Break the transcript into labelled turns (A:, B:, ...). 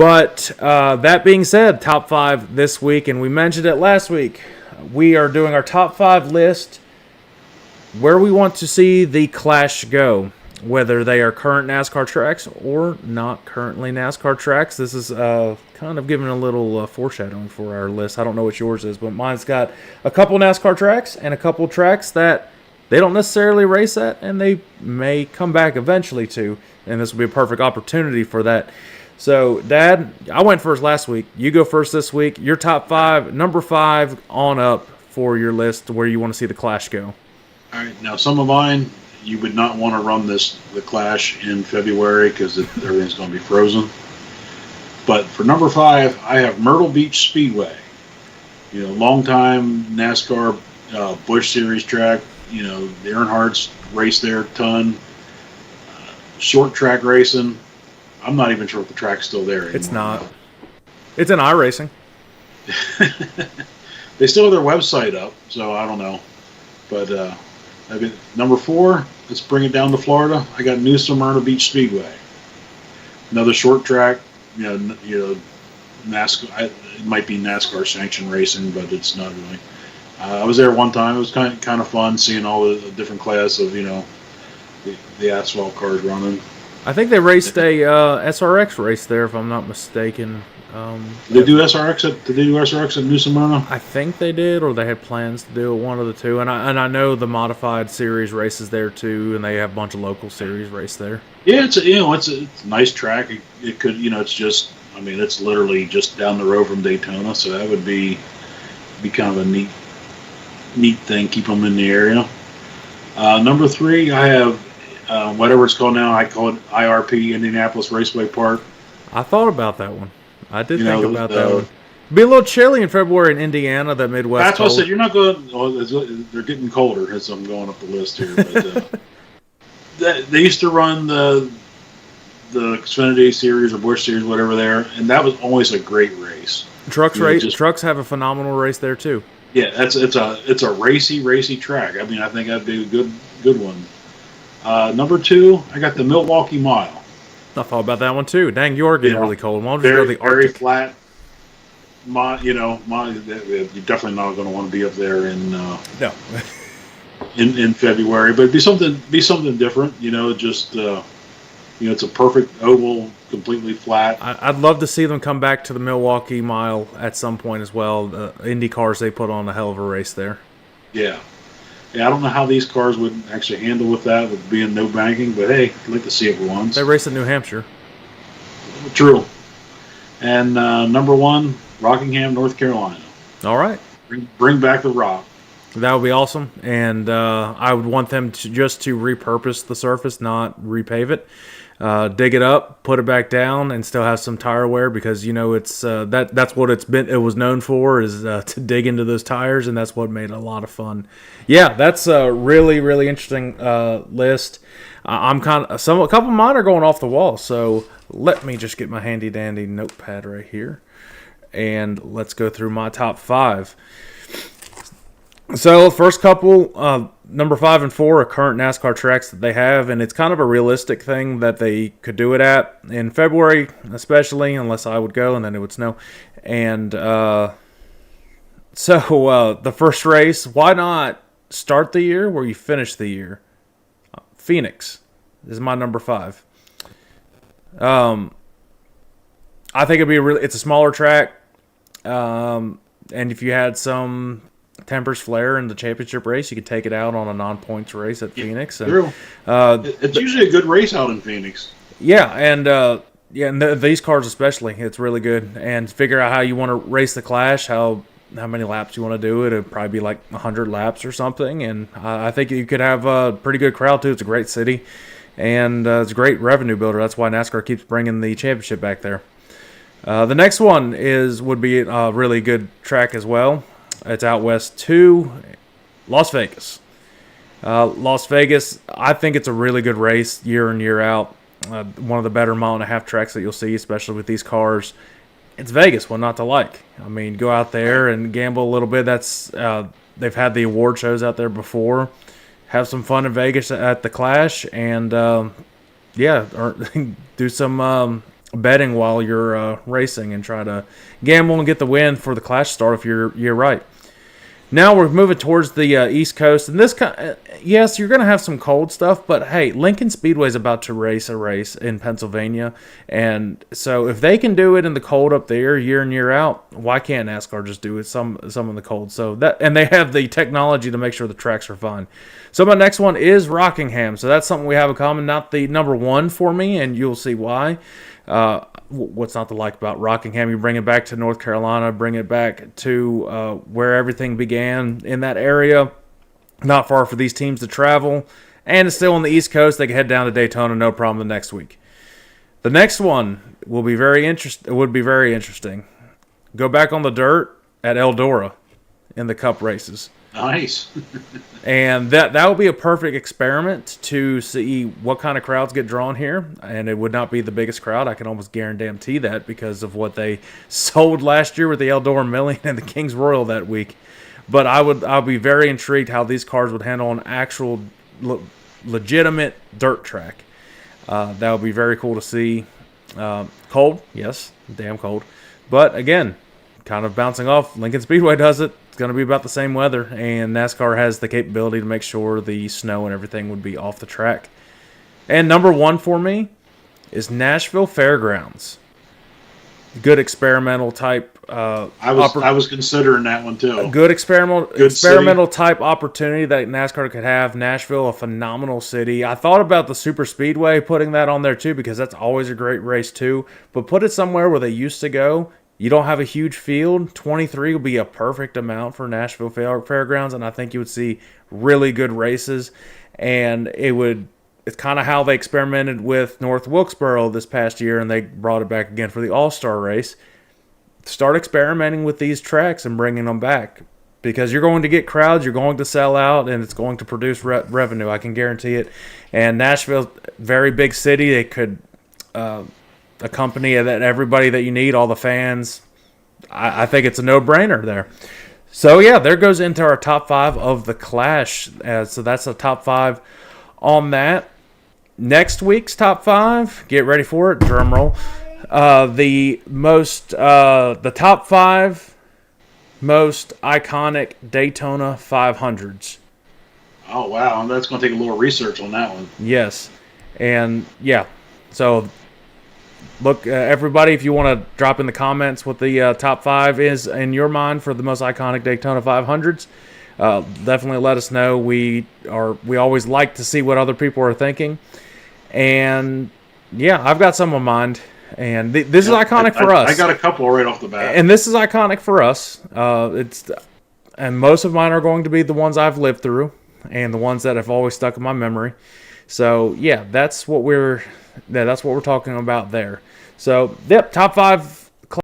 A: But that being said, top 5 this week, and we mentioned it last week. We are doing our top 5 list where we want to see the Clash go, whether they are current NASCAR tracks or not currently NASCAR tracks. This is kind of giving a little foreshadowing for our list. I don't know what yours is, but mine's got a couple NASCAR tracks and a couple tracks that they don't necessarily race at, and they may come back eventually to, and this will be a perfect opportunity for that. So, Dad, I went first last week. You go first this week. Your top 5, number 5 on up for your list where you want to see the Clash go.
B: All right, now some of mine, you would not want to run the Clash in February because everything's going to be frozen. But for number 5, I have Myrtle Beach Speedway. You know, long-time NASCAR Busch Series track. You know, the Earnhardts race there a ton. Short track racing. I'm not even sure if the track's still there anymore.
A: It's not. It's in iRacing.
B: They still have their website up, so I don't know. But number 4, let's bring it down to Florida. I got New Smyrna Beach Speedway. Another short track. You know, NASCAR. It might be NASCAR sanctioned racing, but it's not really. I was there one time. It was kind of fun seeing all the different class of the asphalt cars running.
A: I think they raced a SRX race there, if I'm not mistaken.
B: Did they do SRX at New Smyrna?
A: I think they did, or they had plans to do it, one of the two. And I know the modified series races there too, and they have a bunch of local series race there.
B: Yeah, it's a nice track. It could, it's just, it's literally just down the road from Daytona, so that would be kind of a neat thing. Keep them in the area. Number 3, I have. Whatever it's called now, I call it IRP, Indianapolis Raceway Park.
A: I thought about that one. I did think about that one. It'd be a little chilly in February in Indiana, that Midwest.
B: That's what I said. You're not going. Oh, they're getting colder as I'm going up the list here. But they used to run the Xfinity Series or Busch Series, whatever there, and that was always a great race.
A: Trucks have a phenomenal race there too.
B: Yeah, it's a racy track. I think that'd be a good one. Number 2, I got the Milwaukee Mile.
A: I thought about that one too. Dang, you are getting really cold. Why don't you go to the Arctic?
B: Very flat. You're definitely not going to want to be up there in in February. But be something different. It's a perfect oval, completely flat.
A: I'd love to see them come back to the Milwaukee Mile at some point as well. Indy cars, they put on a hell of a race there.
B: Yeah. Yeah, I don't know how these cars would actually handle with that, with being no banking, but hey, I'd like to see it for once.
A: They race in New Hampshire.
B: True. And number 1, Rockingham, North Carolina.
A: All right.
B: Bring back the Rock.
A: That would be awesome, and I would want them to repurpose the surface, not repave it. Dig it up, put it back down, and still have some tire wear because it's that's what it was known for, is to dig into those tires, and that's what made it a lot of fun. Yeah, that's a really, really interesting list. A couple of mine are going off the wall, so let me just get my handy dandy notepad right here, and let's go through my top 5. So, first couple, number 5 and 4 are current NASCAR tracks that they have, and it's kind of a realistic thing that they could do it at in February, especially, unless I would go, and then it would snow. And the first race, why not start the year where you finish the year? Phoenix is my number 5. I think it's a smaller track, and if you had some tempers flare in the championship race, you could take it out on a non-points race at Phoenix.
B: True. It's usually a good race out in Phoenix.
A: Yeah, and these cars especially, it's really good. And figure out how you want to race the Clash, how many laps you want to do it. It'd probably be like 100 laps or something. And I think you could have a pretty good crowd too. It's a great city, and it's a great revenue builder. That's why NASCAR keeps bringing the championship back there. The next one would be a really good track as well. It's out west too, Las Vegas. Las Vegas, I think it's a really good race year in, year out. One of the better mile-and-a-half tracks that you'll see, especially with these cars. It's Vegas, what not to like? Go out there and gamble a little bit. They've had the award shows out there before. Have some fun in Vegas at the Clash, and do some betting while you're racing and try to gamble and get the win for the Clash start if you're right. Now we're moving towards the East Coast, and yes, you're going to have some cold stuff, but hey, Lincoln Speedway is about to race a race in Pennsylvania, and so if they can do it in the cold up there year in year out, why can't NASCAR just do it some in the cold? So and they have the technology to make sure the tracks are fine. So my next one is Rockingham, so that's something we have in common. Not the number one for me, and you'll see why. What's not to like about Rockingham? You bring it back to North Carolina, bring it back to where everything began in that area. Not far for these teams to travel, and it's still on the East Coast. They can head down to Daytona, no problem, the next week. The next one will be very interesting. Go back on the dirt at Eldora in the Cup races.
B: Nice.
A: And that would be a perfect experiment to see what kind of crowds get drawn here. And it would not be the biggest crowd. I can almost guarantee that because of what they sold last year with the Eldora Million and the Kings Royal that week. But I'll be very intrigued how these cars would handle an actual legitimate dirt track. That would be very cool to see. Cold, yes, damn cold. But again, kind of bouncing off, Lincoln Speedway does it. It's going to be about the same weather, and NASCAR has the capability to make sure the snow and everything would be off the track. And number one for me is Nashville Fairgrounds. Good experimental type.
B: I was considering that one too.
A: A good experimental type opportunity that NASCAR could have. Nashville, a phenomenal city. I thought about the Super Speedway, putting that on there too, because that's always a great race too. But put it somewhere where they used to go. You don't have a huge field. 23 will be a perfect amount for Nashville Fairgrounds, and I think you would see really good races. And it's kind of how they experimented with North Wilkesboro this past year, and they brought it back again for the All-Star race. Start experimenting with these tracks and bringing them back, because you're going to get crowds, you're going to sell out, and it's going to produce revenue. I can guarantee it. And Nashville, very big city. They could accompany that everybody that you need, all the fans. I think it's a no-brainer there. So yeah, there goes into our top 5 of the Clash. So that's the top 5 on that. Next week's top 5, get ready for it, drum roll. The top 5 most iconic Daytona 500s.
B: Oh wow, that's going to take a little research on that one.
A: Yes, and yeah, so look, everybody, if you want to drop in the comments what the top 5 is in your mind for the most iconic Daytona 500s, definitely let us know. We always like to see what other people are thinking. And yeah, I've got some in mind, and this is iconic for us.
B: I got a couple right off the bat,
A: and this is iconic for us. And most of mine are going to be the ones I've lived through, and the ones that have always stuck in my memory. So yeah, that's what we're talking about there. So yep, top 5